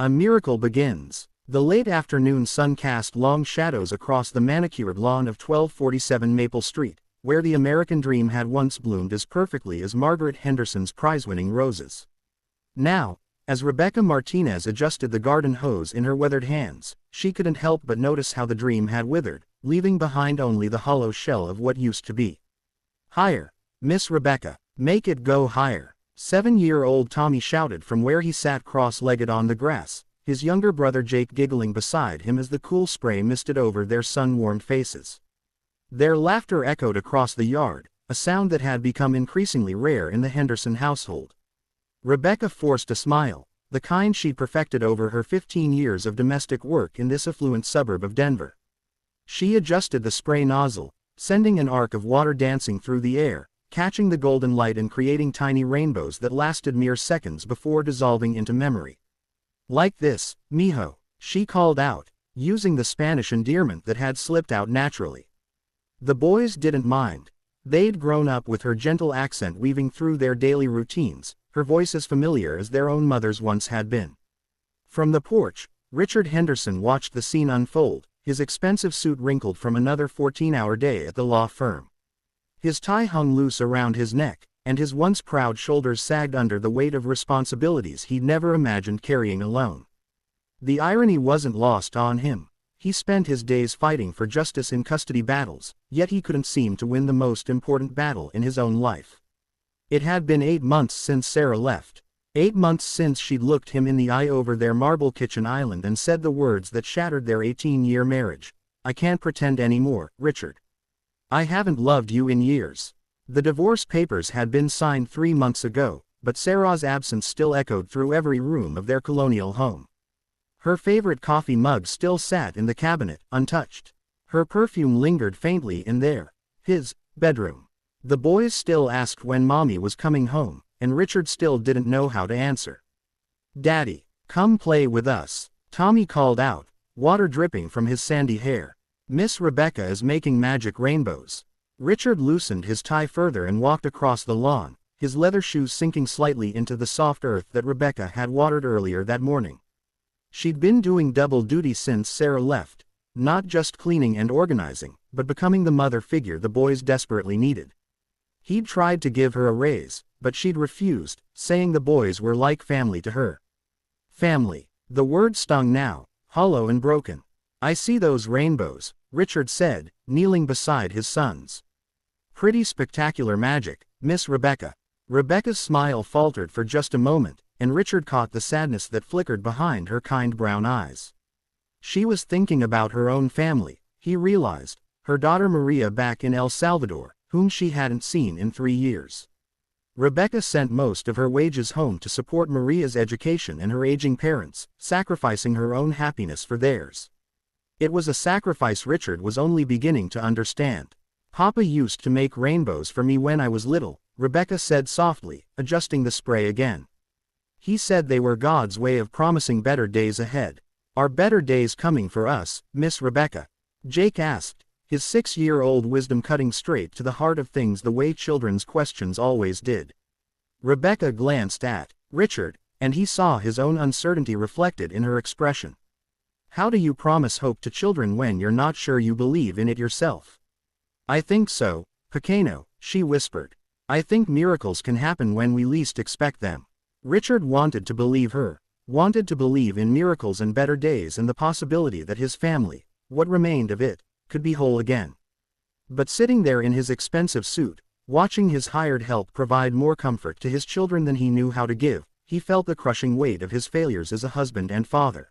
A miracle begins. The late afternoon sun cast long shadows across the manicured lawn of 1247 Maple Street, where the American dream had once bloomed as perfectly as Margaret Henderson's prize-winning roses. Now, as Rebecca Martinez adjusted the garden hose in her weathered hands, she couldn't help but notice how the dream had withered, leaving behind only the hollow shell of what used to be. "Higher, Miss Rebecca, make it go higher," 7-year-old Tommy shouted from where he sat cross-legged on the grass, his younger brother Jake giggling beside him as the cool spray misted over their sun-warmed faces. Their laughter echoed across the yard, a sound that had become increasingly rare in the Henderson household. Rebecca forced a smile, the kind she'd perfected over her 15 years of domestic work in this affluent suburb of Denver. She adjusted the spray nozzle, sending an arc of water dancing through the air, catching the golden light and creating tiny rainbows that lasted mere seconds before dissolving into memory. "Like this, mijo," she called out, using the Spanish endearment that had slipped out naturally. The boys didn't mind. They'd grown up with her gentle accent weaving through their daily routines, her voice as familiar as their own mothers once had been. From the porch, Richard Henderson watched the scene unfold, his expensive suit wrinkled from another 14-hour day at the law firm. His tie hung loose around his neck, and his once proud shoulders sagged under the weight of responsibilities he'd never imagined carrying alone. The irony wasn't lost on him. He spent his days fighting for justice in custody battles, yet he couldn't seem to win the most important battle in his own life. It had been 8 months since Sarah left. 8 months since she'd looked him in the eye over their marble kitchen island and said the words that shattered their 18-year marriage. "I can't pretend anymore, Richard. I haven't loved you in years." The divorce papers had been signed 3 months ago, but Sarah's absence still echoed through every room of their colonial home. Her favorite coffee mug still sat in the cabinet, untouched. Her perfume lingered faintly in his bedroom. The boys still asked when Mommy was coming home, and Richard still didn't know how to answer. "Daddy, come play with us," Tommy called out, water dripping from his sandy hair. "Miss Rebecca is making magic rainbows." Richard loosened his tie further and walked across the lawn, his leather shoes sinking slightly into the soft earth that Rebecca had watered earlier that morning. She'd been doing double duty since Sarah left, not just cleaning and organizing, but becoming the mother figure the boys desperately needed. He'd tried to give her a raise, but she'd refused, saying the boys were like family to her. Family. The word stung now, hollow and broken. "I see those rainbows," Richard said, kneeling beside his sons. "Pretty spectacular magic, Miss Rebecca." Rebecca's smile faltered for just a moment, and Richard caught the sadness that flickered behind her kind brown eyes. She was thinking about her own family, he realized, her daughter Maria back in El Salvador, whom she hadn't seen in 3 years. Rebecca sent most of her wages home to support Maria's education and her aging parents, sacrificing her own happiness for theirs. It was a sacrifice Richard was only beginning to understand. "Papa used to make rainbows for me when I was little," Rebecca said softly, adjusting the spray again. "He said they were God's way of promising better days ahead." "Are better days coming for us, Miss Rebecca?" Jake asked, his 6-year-old wisdom cutting straight to the heart of things the way children's questions always did. Rebecca glanced at Richard, and he saw his own uncertainty reflected in her expression. "How do you promise hope to children when you're not sure you believe in it yourself?" "I think so, Pequeno," she whispered. "I think miracles can happen when we least expect them." Richard wanted to believe her, wanted to believe in miracles and better days and the possibility that his family, what remained of it, could be whole again. But sitting there in his expensive suit, watching his hired help provide more comfort to his children than he knew how to give, he felt the crushing weight of his failures as a husband and father.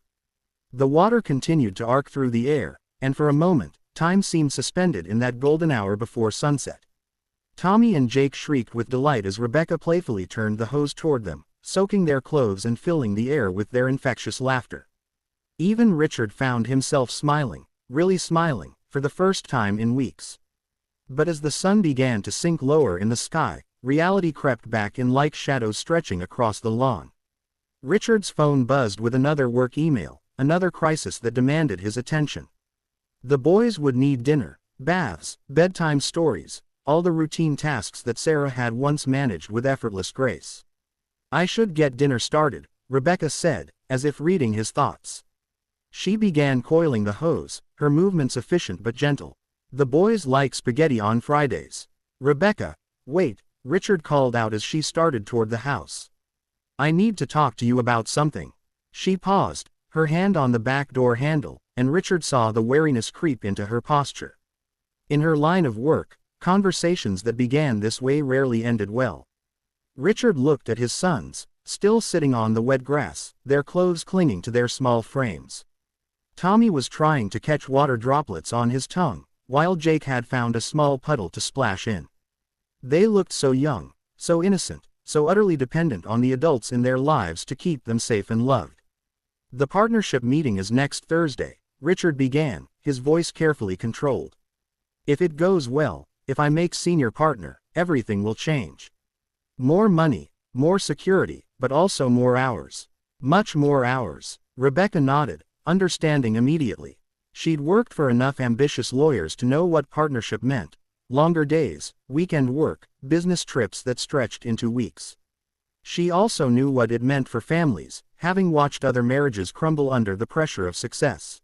The water continued to arc through the air, and for a moment, time seemed suspended in that golden hour before sunset. Tommy and Jake shrieked with delight as Rebecca playfully turned the hose toward them, soaking their clothes and filling the air with their infectious laughter. Even Richard found himself smiling, really smiling, for the first time in weeks. But as the sun began to sink lower in the sky, reality crept back in like shadows stretching across the lawn. Richard's phone buzzed with another work email, another crisis that demanded his attention. The boys would need dinner, baths, bedtime stories, all the routine tasks that Sarah had once managed with effortless grace. "I should get dinner started," Rebecca said, as if reading his thoughts. She began coiling the hose, her movements efficient but gentle. The boys like spaghetti on Fridays. Rebecca, wait, Richard called out as she started toward the house. I need to talk to you about something. She paused, her hand on the back door handle, and Richard saw the wariness creep into her posture. In her line of work, conversations that began this way rarely ended well. Richard looked at his sons, still sitting on the wet grass, their clothes clinging to their small frames. Tommy was trying to catch water droplets on his tongue, while Jake had found a small puddle to splash in. They looked so young, so innocent, so utterly dependent on the adults in their lives to keep them safe and loved. The partnership meeting is next Thursday, Richard began, his voice carefully controlled. If it goes well, if I make senior partner, everything will change. More money, more security, but also more hours. Much more hours. Rebecca nodded, understanding immediately. She'd worked for enough ambitious lawyers to know what partnership meant. Longer days, weekend work, business trips that stretched into weeks. She also knew what it meant for families, having watched other marriages crumble under the pressure of success.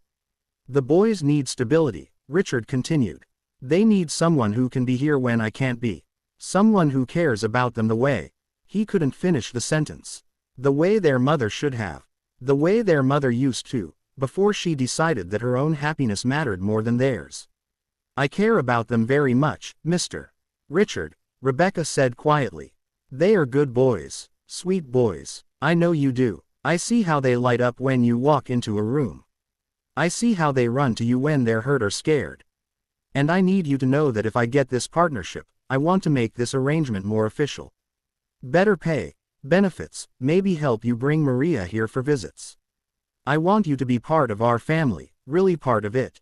The boys need stability, Richard continued. They need someone who can be here when I can't be. Someone who cares about them the way. He couldn't finish the sentence. The way their mother should have. The way their mother used to, before she decided that her own happiness mattered more than theirs. I care about them very much, Mr. Richard, Rebecca said quietly. They are good boys, sweet boys. I know you do. I see how they light up when you walk into a room. I see how they run to you when they're hurt or scared. And I need you to know that if I get this partnership, I want to make this arrangement more official. Better pay, benefits, maybe help you bring Maria here for visits. I want you to be part of our family, really part of it.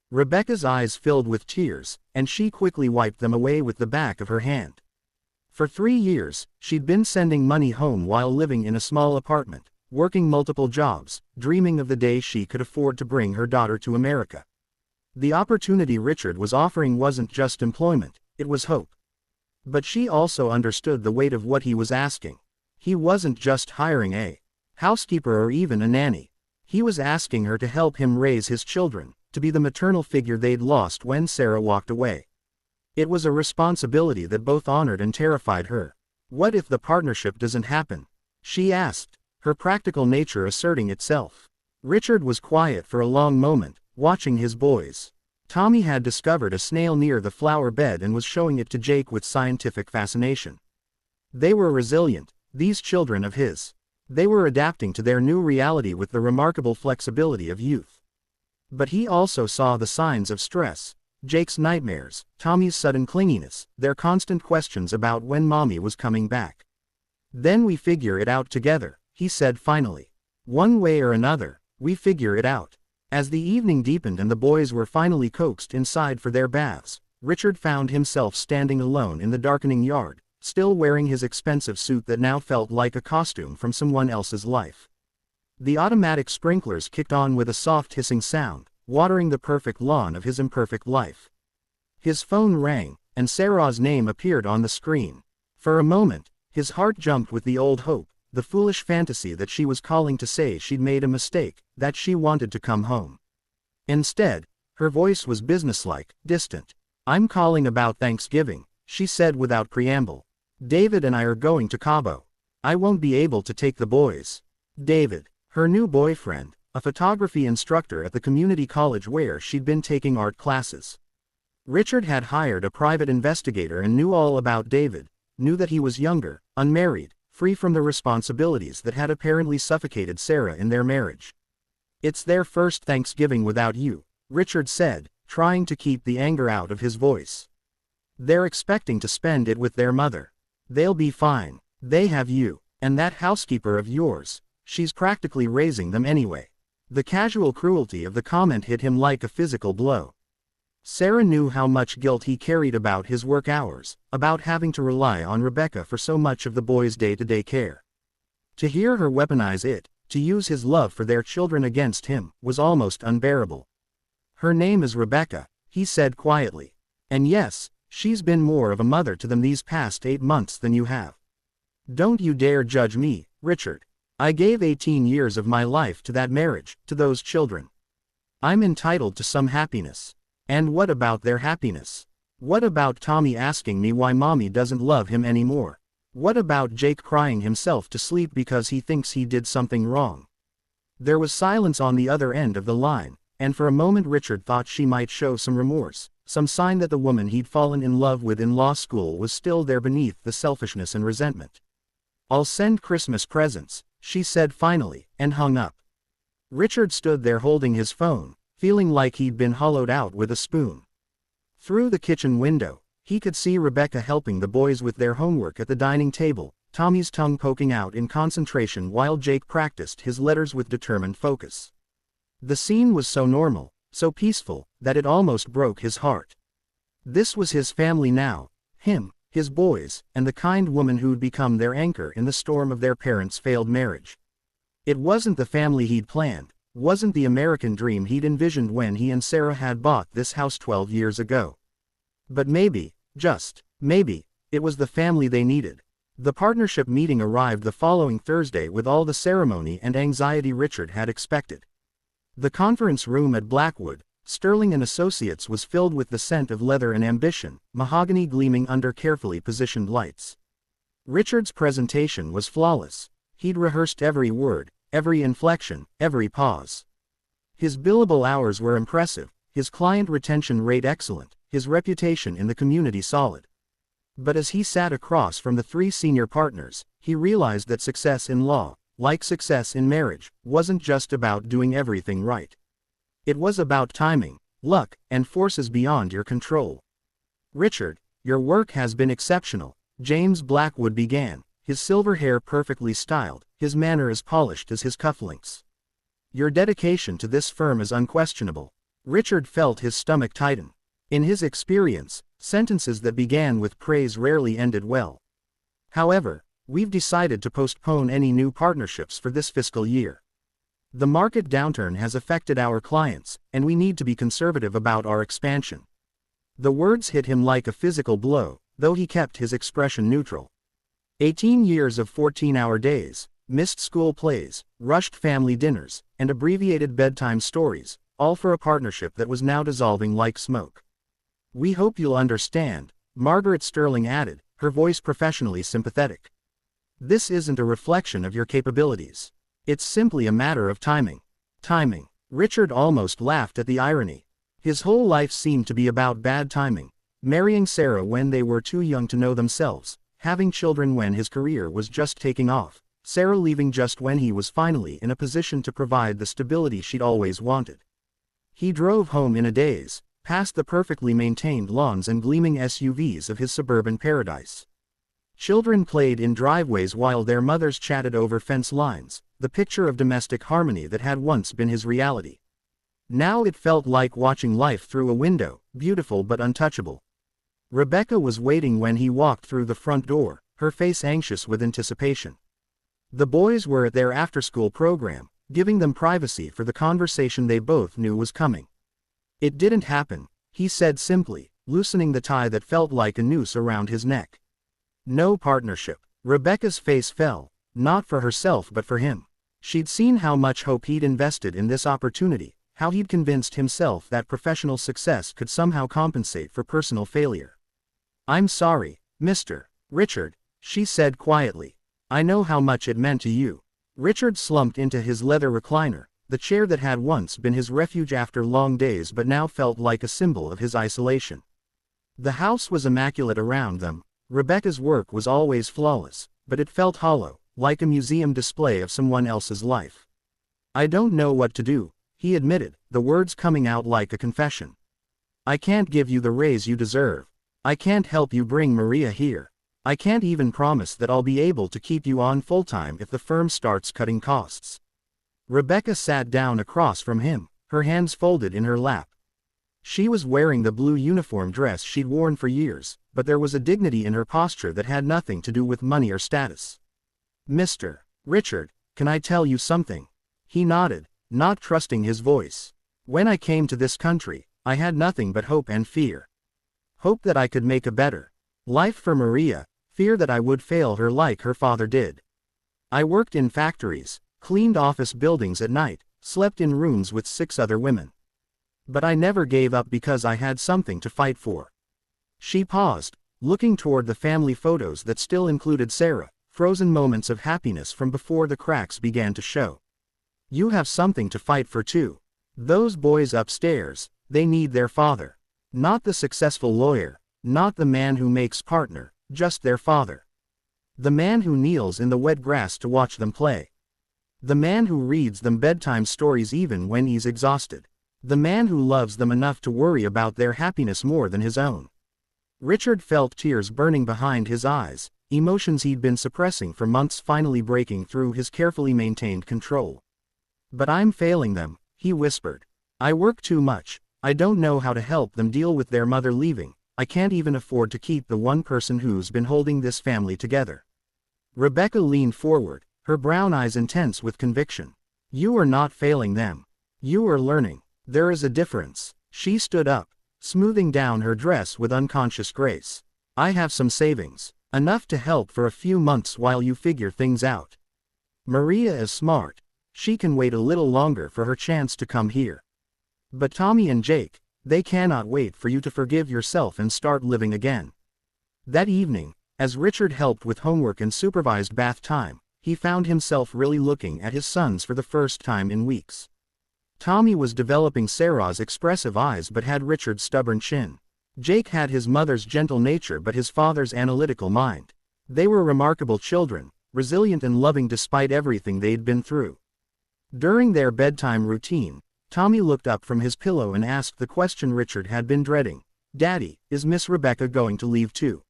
Rebecca's eyes filled with tears, and she quickly wiped them away with the back of her hand. For 3 years, she'd been sending money home while living in a small apartment, working multiple jobs, dreaming of the day she could afford to bring her daughter to America. The opportunity Richard was offering wasn't just employment, it was hope. But she also understood the weight of what he was asking. He wasn't just hiring a housekeeper or even a nanny. He was asking her to help him raise his children, to be the maternal figure they'd lost when Sarah walked away. It was a responsibility that both honored and terrified her. What if the partnership doesn't happen? She asked, her practical nature asserting itself. Richard was quiet for a long moment, watching his boys. Tommy had discovered a snail near the flower bed and was showing it to Jake with scientific fascination. They were resilient, these children of his. They were adapting to their new reality with the remarkable flexibility of youth. But he also saw the signs of stress, Jake's nightmares, Tommy's sudden clinginess, their constant questions about when mommy was coming back. Then we figure it out together, he said finally. One way or another, we figure it out. As the evening deepened and the boys were finally coaxed inside for their baths, Richard found himself standing alone in the darkening yard, still wearing his expensive suit that now felt like a costume from someone else's life. The automatic sprinklers kicked on with a soft hissing sound, watering the perfect lawn of his imperfect life. His phone rang, and Sarah's name appeared on the screen. For a moment, his heart jumped with the old hope, the foolish fantasy that she was calling to say she'd made a mistake, that she wanted to come home. Instead, her voice was businesslike, distant. I'm calling about Thanksgiving, she said without preamble. David and I are going to Cabo. I won't be able to take the boys. David, her new boyfriend, a photography instructor at the community college where she'd been taking art classes. Richard had hired a private investigator and knew all about David, knew that he was younger, unmarried, free from the responsibilities that had apparently suffocated Sarah in their marriage. It's their first Thanksgiving without you, Richard said, trying to keep the anger out of his voice. They're expecting to spend it with their mother. They'll be fine. They have you, and that housekeeper of yours. She's practically raising them anyway. The casual cruelty of the comment hit him like a physical blow. Sarah knew how much guilt he carried about his work hours, about having to rely on Rebecca for so much of the boys' day-to-day care. To hear her weaponize it, to use his love for their children against him, was almost unbearable. Her name is Rebecca, he said quietly. And yes, she's been more of a mother to them these past 8 months than you have. Don't you dare judge me, Richard. I gave 18 years of my life to that marriage, to those children. I'm entitled to some happiness. And what about their happiness? What about Tommy asking me why mommy doesn't love him anymore? What about Jake crying himself to sleep because he thinks he did something wrong? There was silence on the other end of the line, and for a moment Richard thought she might show some remorse, some sign that the woman he'd fallen in love with in law school was still there beneath the selfishness and resentment. I'll send Christmas presents, she said finally, and hung up. Richard stood there holding his phone, feeling like he'd been hollowed out with a spoon. Through the kitchen window, he could see Rebecca helping the boys with their homework at the dining table, Tommy's tongue poking out in concentration while Jake practiced his letters with determined focus. The scene was so normal, so peaceful, that it almost broke his heart. This was his family now, him, his boys, and the kind woman who'd become their anchor in the storm of their parents' failed marriage. It wasn't the family he'd planned, wasn't the American dream he'd envisioned when he and Sarah had bought this house 12 years ago. But maybe, just maybe, it was the family they needed. The partnership meeting arrived the following Thursday with all the ceremony and anxiety Richard had expected. The conference room at Blackwood, Sterling and Associates, was filled with the scent of leather and ambition, mahogany gleaming under carefully positioned lights. Richard's presentation was flawless. He'd rehearsed every word, every inflection, every pause. His billable hours were impressive, his client retention rate excellent, his reputation in the community solid. But as he sat across from the three senior partners, he realized that success in law, like success in marriage, wasn't just about doing everything right. It was about timing, luck, and forces beyond your control. "Richard, your work has been exceptional," James Blackwood began, his silver hair perfectly styled, his manner as polished as his cufflinks. "Your dedication to this firm is unquestionable." Richard felt his stomach tighten. In his experience, sentences that began with praise rarely ended well. "However, we've decided to postpone any new partnerships for this fiscal year. The market downturn has affected our clients, and we need to be conservative about our expansion." The words hit him like a physical blow, though he kept his expression neutral. 18 years of 14-hour days, missed school plays, rushed family dinners, and abbreviated bedtime stories, all for a partnership that was now dissolving like smoke. "We hope you'll understand," Margaret Sterling added, her voice professionally sympathetic. "This isn't a reflection of your capabilities. It's simply a matter of timing." Timing. Richard almost laughed at the irony. His whole life seemed to be about bad timing. Marrying Sarah when they were too young to know themselves, having children when his career was just taking off, Sarah leaving just when he was finally in a position to provide the stability she'd always wanted. He drove home in a daze, past the perfectly maintained lawns and gleaming SUVs of his suburban paradise. Children played in driveways while their mothers chatted over fence lines, the picture of domestic harmony that had once been his reality. Now it felt like watching life through a window, beautiful but untouchable. Rebecca was waiting when he walked through the front door, her face anxious with anticipation. The boys were at their after-school program, giving them privacy for the conversation they both knew was coming. "It didn't happen," he said simply, loosening the tie that felt like a noose around his neck. "No partnership." Rebecca's face fell, not for herself but for him. She'd seen how much hope he'd invested in this opportunity, how he'd convinced himself that professional success could somehow compensate for personal failure. "I'm sorry, Mr. Richard," she said quietly. "I know how much it meant to you." Richard slumped into his leather recliner, the chair that had once been his refuge after long days but now felt like a symbol of his isolation. The house was immaculate around them. Rebecca's work was always flawless, but it felt hollow, like a museum display of someone else's life. "I don't know what to do," he admitted, the words coming out like a confession. "I can't give you the raise you deserve. I can't help you bring Maria here. I can't even promise that I'll be able to keep you on full-time if the firm starts cutting costs." Rebecca sat down across from him, her hands folded in her lap. She was wearing the blue uniform dress she'd worn for years, but there was a dignity in her posture that had nothing to do with money or status. "Mr. Richard, can I tell you something?" He nodded, not trusting his voice. "When I came to this country, I had nothing but hope and fear. Hope that I could make a better life for Maria, fear that I would fail her like her father did. I worked in factories, cleaned office buildings at night, slept in rooms with 6 other women. But I never gave up because I had something to fight for." She paused, looking toward the family photos that still included Sarah, frozen moments of happiness from before the cracks began to show. "You have something to fight for too. Those boys upstairs, they need their father. Not the successful lawyer, not the man who makes partner, just their father. The man who kneels in the wet grass to watch them play. The man who reads them bedtime stories even when he's exhausted. The man who loves them enough to worry about their happiness more than his own." Richard felt tears burning behind his eyes, emotions he'd been suppressing for months finally breaking through his carefully maintained control. "But I'm failing them," he whispered. "I work too much, I don't know how to help them deal with their mother leaving, I can't even afford to keep the one person who's been holding this family together." Rebecca leaned forward, her brown eyes intense with conviction. "You are not failing them. You are learning. There is a difference." She stood up, smoothing down her dress with unconscious grace. "I have some savings, enough to help for a few months while you figure things out. Maria is smart. She can wait a little longer for her chance to come here. But Tommy and Jake, they cannot wait for you to forgive yourself and start living again." That evening, as Richard helped with homework and supervised bath time, he found himself really looking at his sons for the first time in weeks. Tommy was developing Sarah's expressive eyes but had Richard's stubborn chin. Jake had his mother's gentle nature but his father's analytical mind. They were remarkable children, resilient and loving despite everything they'd been through. During their bedtime routine, Tommy looked up from his pillow and asked the question Richard had been dreading. "Daddy, is Miss Rebecca going to leave too?"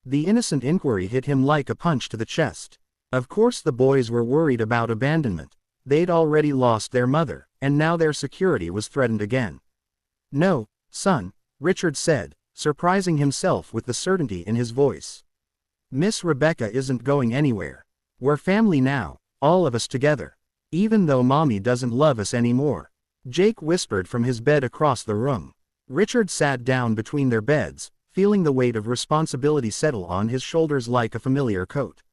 The innocent inquiry hit him like a punch to the chest. Of course the boys were worried about abandonment. They'd already lost their mother, and now their security was threatened again. "No, son," Richard said, surprising himself with the certainty in his voice. "Miss Rebecca isn't going anywhere. We're family now, all of us together. Even though Mommy doesn't love us anymore." Jake whispered from his bed across the room. Richard sat down between their beds, feeling the weight of responsibility settle on his shoulders like a familiar coat.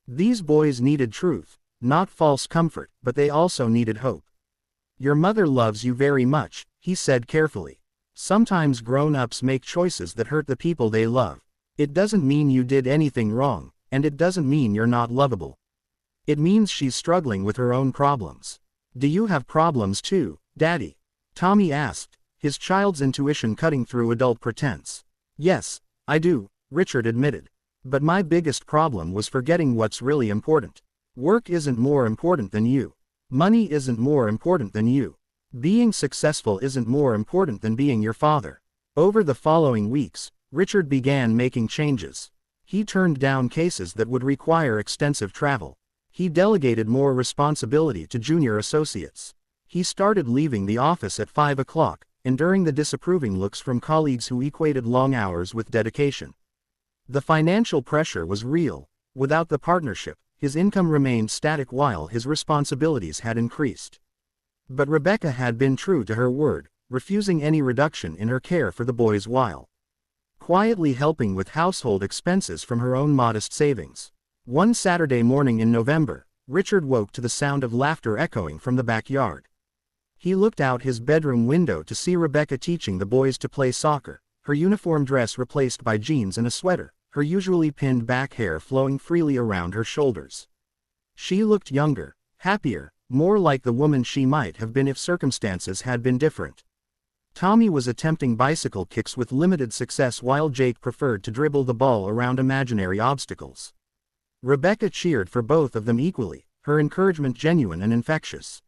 These boys needed truth, not false comfort, but they also needed hope. "Your mother loves you very much," he said carefully. "Sometimes grown-ups make choices that hurt the people they love. It doesn't mean you did anything wrong, and it doesn't mean you're not lovable. It means she's struggling with her own problems." "Do you have problems too, Daddy?" Tommy asked, his child's intuition cutting through adult pretense. "Yes, I do," Richard admitted. "But my biggest problem was forgetting what's really important. Work isn't more important than you. Money isn't more important than you. Being successful isn't more important than being your father." Over the following weeks, Richard began making changes. He turned down cases that would require extensive travel. He delegated more responsibility to junior associates. He started leaving the office at 5 o'clock, enduring the disapproving looks from colleagues who equated long hours with dedication. The financial pressure was real. Without the partnership, his income remained static while his responsibilities had increased. But Rebecca had been true to her word, refusing any reduction in her care for the boys while quietly helping with household expenses from her own modest savings. One Saturday morning in November, Richard woke to the sound of laughter echoing from the backyard. He looked out his bedroom window to see Rebecca teaching the boys to play soccer, her uniform dress replaced by jeans and a sweater, her usually pinned back hair flowing freely around her shoulders. She looked younger, happier, more like the woman she might have been if circumstances had been different. Tommy was attempting bicycle kicks with limited success while Jake preferred to dribble the ball around imaginary obstacles. Rebecca cheered for both of them equally, her encouragement genuine and infectious.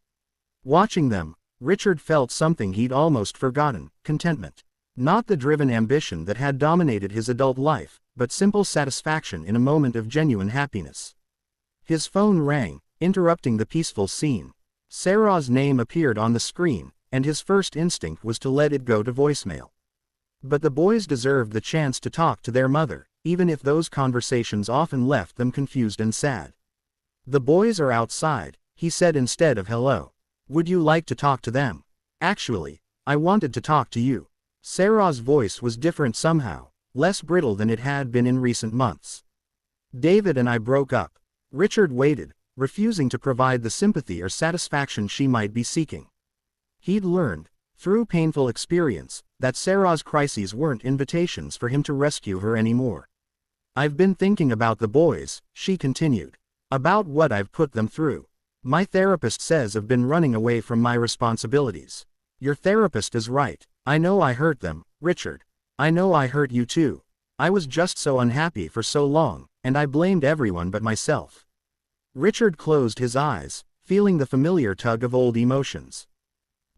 Watching them, Richard felt something he'd almost forgotten: contentment. Not the driven ambition that had dominated his adult life, but simple satisfaction in a moment of genuine happiness. His phone rang, interrupting the peaceful scene. Sarah's name appeared on the screen, and his first instinct was to let it go to voicemail. But the boys deserved the chance to talk to their mother, even if those conversations often left them confused and sad. "The boys are outside," he said instead of hello. "Would you like to talk to them?" "Actually, I wanted to talk to you." Sarah's voice was different somehow, less brittle than it had been in recent months. "David and I broke up." Richard waited, refusing to provide the sympathy or satisfaction she might be seeking. He'd learned, through painful experience, that Sarah's crises weren't invitations for him to rescue her anymore. "I've been thinking about the boys," she continued. "About what I've put them through. My therapist says I've been running away from my responsibilities." "Your therapist is right. I know I hurt them, Richard. I know I hurt you too. I was just so unhappy for so long, and I blamed everyone but myself." Richard closed his eyes, feeling the familiar tug of old emotions.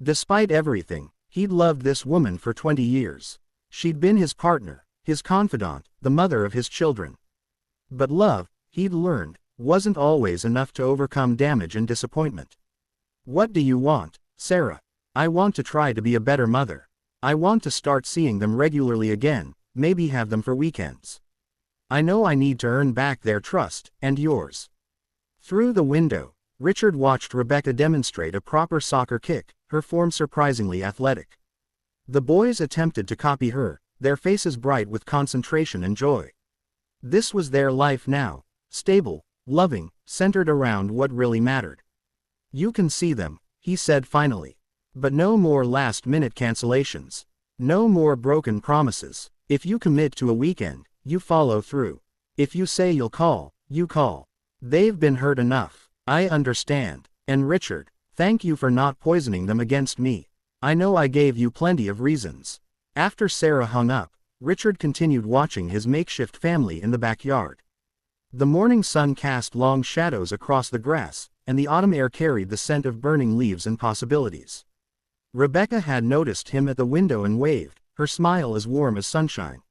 Despite everything, he'd loved this woman for 20 years. She'd been his partner, his confidant, the mother of his children. But love, he'd learned, wasn't always enough to overcome damage and disappointment. "What do you want, Sarah?" "I want to try to be a better mother. I want to start seeing them regularly again, maybe have them for weekends. I know I need to earn back their trust, and yours." Through the window, Richard watched Rebecca demonstrate a proper soccer kick, her form surprisingly athletic. The boys attempted to copy her, their faces bright with concentration and joy. This was their life now, stable, loving, centered around what really mattered. "You can see them," he said finally. "But no more last-minute cancellations. No more broken promises. If you commit to a weekend, you follow through. If you say you'll call, you call. They've been hurt enough. I understand. And Richard, thank you for not poisoning them against me. I know I gave you plenty of reasons." After Sarah hung up, Richard continued watching his makeshift family in the backyard. The morning sun cast long shadows across the grass, and the autumn air carried the scent of burning leaves and possibilities. Rebecca had noticed him at the window and waved, her smile as warm as sunshine.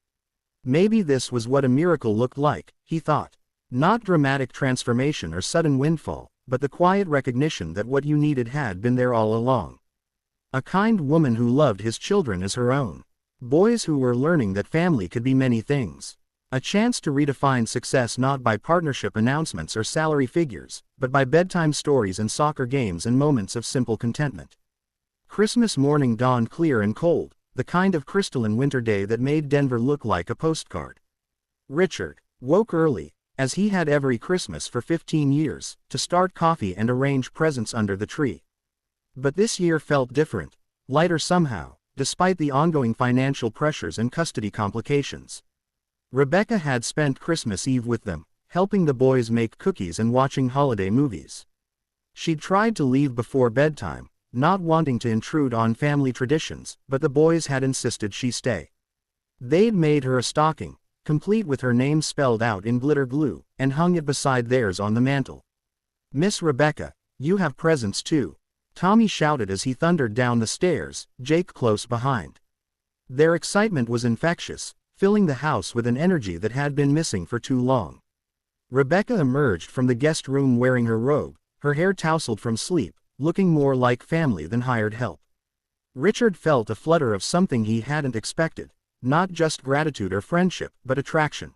Maybe this was what a miracle looked like, he thought. Not dramatic transformation or sudden windfall, but the quiet recognition that what you needed had been there all along. A kind woman who loved his children as her own. Boys who were learning that family could be many things. A chance to redefine success not by partnership announcements or salary figures, but by bedtime stories and soccer games and moments of simple contentment. Christmas morning dawned clear and cold, the kind of crystalline winter day that made Denver look like a postcard. Richard woke early, as he had every Christmas for 15 years, to start coffee and arrange presents under the tree. But this year felt different, lighter somehow, despite the ongoing financial pressures and custody complications. Rebecca had spent Christmas Eve with them, helping the boys make cookies and watching holiday movies. She'd tried to leave before bedtime, not wanting to intrude on family traditions, but the boys had insisted she stay. They'd made her a stocking, complete with her name spelled out in glitter glue, and hung it beside theirs on the mantel. "Miss Rebecca, you have presents too," Tommy shouted as he thundered down the stairs, Jake close behind. Their excitement was infectious, filling the house with an energy that had been missing for too long. Rebecca emerged from the guest room wearing her robe, her hair tousled from sleep, looking more like family than hired help. Richard felt a flutter of something he hadn't expected, not just gratitude or friendship, but attraction.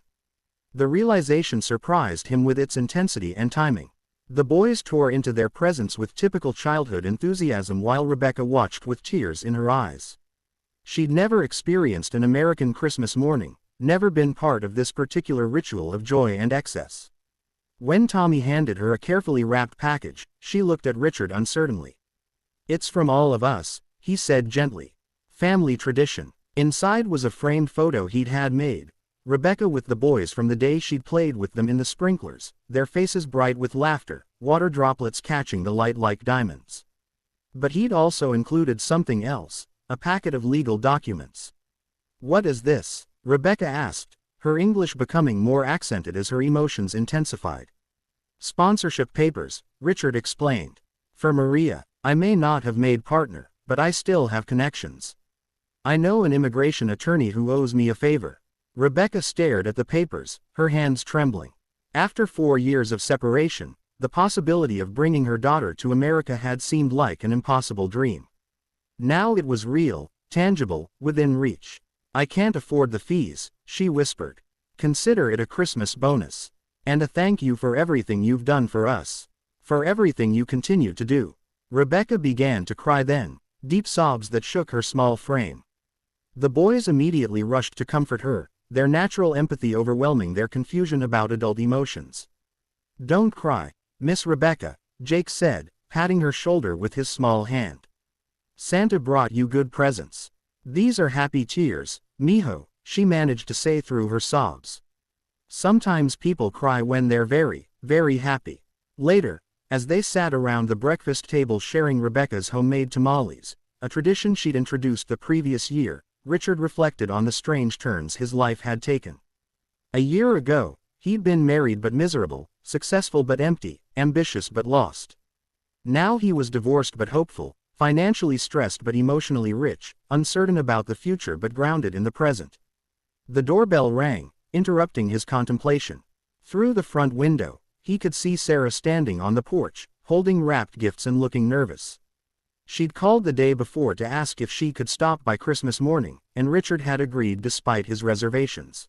The realization surprised him with its intensity and timing. The boys tore into their presents with typical childhood enthusiasm while Rebecca watched with tears in her eyes. She'd never experienced an American Christmas morning, never been part of this particular ritual of joy and excess. When Tommy handed her a carefully wrapped package, she looked at Richard uncertainly. "It's from all of us," he said gently. "Family tradition." Inside was a framed photo he'd had made. Rebecca with the boys from the day she'd played with them in the sprinklers, their faces bright with laughter, water droplets catching the light like diamonds. But he'd also included something else, a packet of legal documents. "What is this?" Rebecca asked, her English becoming more accented as her emotions intensified. "Sponsorship papers," Richard explained. "For Maria. I may not have made partner, but I still have connections. I know an immigration attorney who owes me a favor." Rebecca stared at the papers, her hands trembling. After 4 years of separation, the possibility of bringing her daughter to America had seemed like an impossible dream. Now it was real, tangible, within reach. "I can't afford the fees," she whispered. "Consider it a Christmas bonus. And a thank you for everything you've done for us. For everything you continue to do." Rebecca began to cry then, deep sobs that shook her small frame. The boys immediately rushed to comfort her, their natural empathy overwhelming their confusion about adult emotions. "Don't cry. Miss Rebecca, Jake said, patting her shoulder with his small hand. Santa brought you good presents. These are happy tears, mijo, she managed to say through her sobs. Sometimes people cry when they're very, very happy. Later, as they sat around the breakfast table sharing Rebecca's homemade tamales, a tradition she'd introduced the previous year, Richard reflected on the strange turns his life had taken. A year ago, he'd been married but miserable, successful but empty, ambitious but lost. Now he was divorced but hopeful, financially stressed but emotionally rich, uncertain about the future but grounded in the present. The doorbell rang, interrupting his contemplation. Through the front window, he could see Sarah standing on the porch, holding wrapped gifts and looking nervous. She'd called the day before to ask if she could stop by Christmas morning, and Richard had agreed despite his reservations.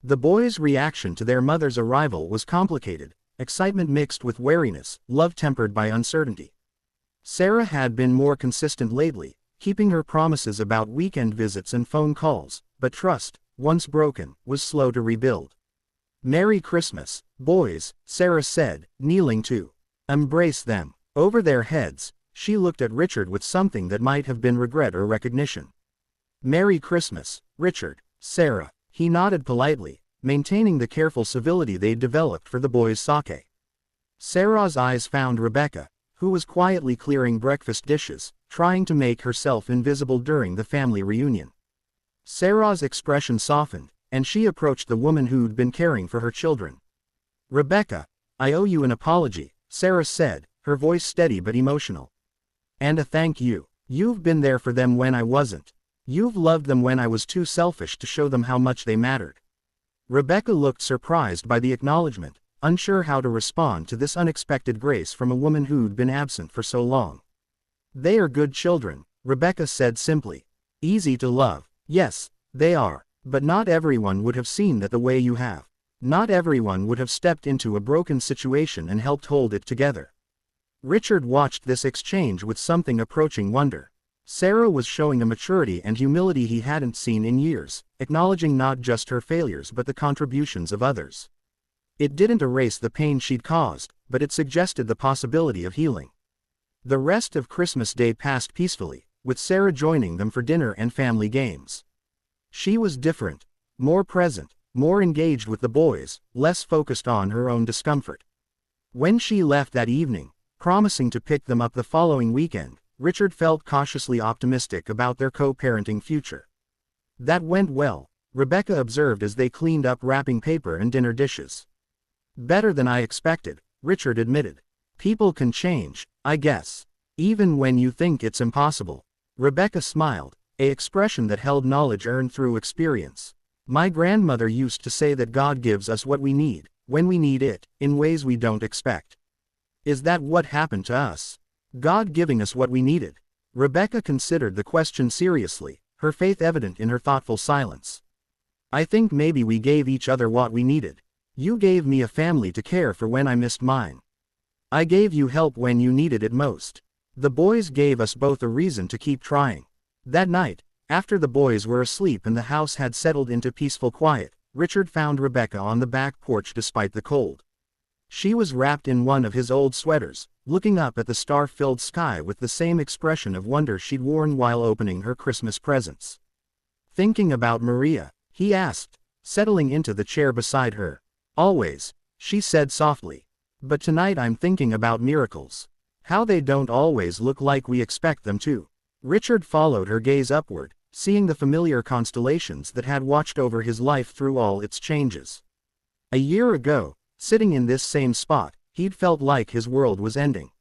The boys' reaction to their mother's arrival was complicated, excitement mixed with wariness, love tempered by uncertainty. Sarah had been more consistent lately, keeping her promises about weekend visits and phone calls, but trust, once broken, was slow to rebuild. "Merry Christmas, boys," Sarah said, kneeling to embrace them. Over their heads, she looked at Richard with something that might have been regret or recognition. "Merry Christmas, Richard," Sarah. He nodded politely, maintaining the careful civility they'd developed for the boys' sake. Sarah's eyes found Rebecca, who was quietly clearing breakfast dishes, trying to make herself invisible during the family reunion. Sarah's expression softened, and she approached the woman who'd been caring for her children. "Rebecca, I owe you an apology," Sarah said, her voice steady but emotional. "And a thank you. You've been there for them when I wasn't. You've loved them when I was too selfish to show them how much they mattered." Rebecca looked surprised by the acknowledgement, unsure how to respond to this unexpected grace from a woman who'd been absent for so long. "They are good children," Rebecca said simply. "Easy to love. Yes, they are. But not everyone would have seen that the way you have. Not everyone would have stepped into a broken situation and helped hold it together." Richard watched this exchange with something approaching wonder. Sarah was showing a maturity and humility he hadn't seen in years, acknowledging not just her failures but the contributions of others. It didn't erase the pain she'd caused, but it suggested the possibility of healing. The rest of Christmas Day passed peacefully, with Sarah joining them for dinner and family games. She was different, more present, more engaged with the boys, less focused on her own discomfort. When she left that evening, promising to pick them up the following weekend, Richard felt cautiously optimistic about their co-parenting future. "That went well," Rebecca observed as they cleaned up wrapping paper and dinner dishes. "Better than I expected," Richard admitted. "People can change, I guess. Even when you think it's impossible." Rebecca smiled, an expression that held knowledge earned through experience. "My grandmother used to say that God gives us what we need, when we need it, in ways we don't expect. Is that what happened to us? God giving us what we needed?" Rebecca considered the question seriously, her faith evident in her thoughtful silence. "I think maybe we gave each other what we needed. You gave me a family to care for when I missed mine. I gave you help when you needed it most. The boys gave us both a reason to keep trying." That night, after the boys were asleep and the house had settled into peaceful quiet, Richard found Rebecca on the back porch despite the cold. She was wrapped in one of his old sweaters, looking up at the star-filled sky with the same expression of wonder she'd worn while opening her Christmas presents. "Thinking about Maria?" he asked, settling into the chair beside her. "Always," she said softly. "But tonight I'm thinking about miracles. How they don't always look like we expect them to." Richard followed her gaze upward, seeing the familiar constellations that had watched over his life through all its changes. A year ago, sitting in this same spot, he'd felt like his world was ending.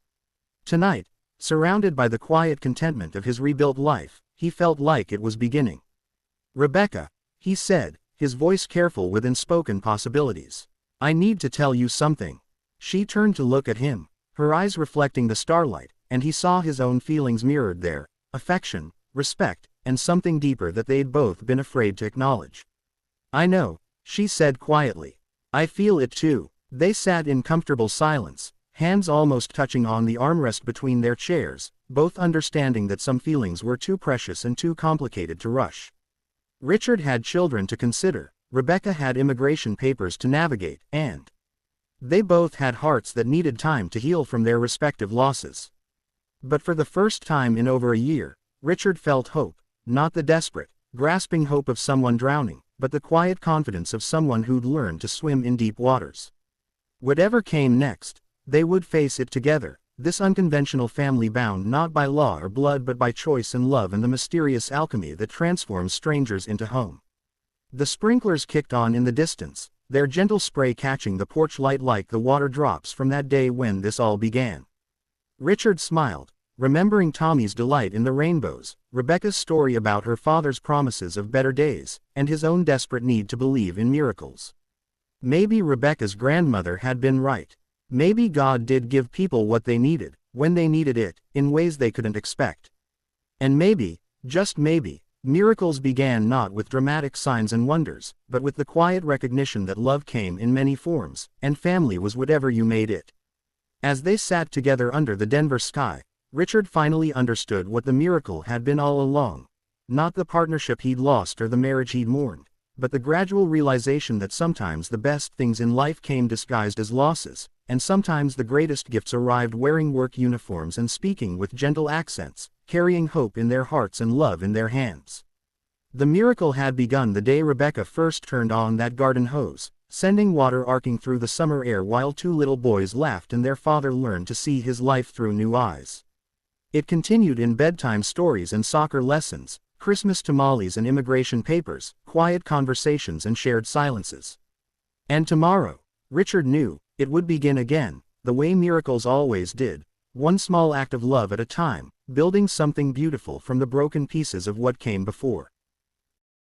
Tonight, surrounded by the quiet contentment of his rebuilt life, he felt like it was beginning. "Rebecca," he said, his voice careful with unspoken possibilities. "I need to tell you something." She turned to look at him, her eyes reflecting the starlight, and he saw his own feelings mirrored there, affection, respect, and something deeper that they'd both been afraid to acknowledge. "I know," she said quietly. "I feel it too." They sat in comfortable silence, hands almost touching on the armrest between their chairs, both understanding that some feelings were too precious and too complicated to rush. Richard had children to consider, Rebecca had immigration papers to navigate, and They both had hearts that needed time to heal from their respective losses. But for the first time in over a year, Richard felt hope, not the desperate, grasping hope of someone drowning, but the quiet confidence of someone who'd learned to swim in deep waters. Whatever came next, they would face it together, this unconventional family bound not by law or blood but by choice and love and the mysterious alchemy that transforms strangers into home. The sprinklers kicked on in the distance, their gentle spray catching the porch light like the water drops from that day when this all began. Richard smiled, remembering Tommy's delight in the rainbows, Rebecca's story about her father's promises of better days, and his own desperate need to believe in miracles. Maybe Rebecca's grandmother had been right. Maybe God did give people what they needed, when they needed it, in ways they couldn't expect. And maybe, just maybe, miracles began not with dramatic signs and wonders, but with the quiet recognition that love came in many forms, and family was whatever you made it. As they sat together under the Denver sky, Richard finally understood what the miracle had been all along. Not the partnership he'd lost or the marriage he'd mourned, but the gradual realization that sometimes the best things in life came disguised as losses, and sometimes the greatest gifts arrived wearing work uniforms and speaking with gentle accents, carrying hope in their hearts and love in their hands. The miracle had begun the day Rebecca first turned on that garden hose, sending water arcing through the summer air while two little boys laughed and their father learned to see his life through new eyes. It continued in bedtime stories and soccer lessons, Christmas tamales and immigration papers, quiet conversations and shared silences. And tomorrow, Richard knew, it would begin again, the way miracles always did, one small act of love at a time, building something beautiful from the broken pieces of what came before.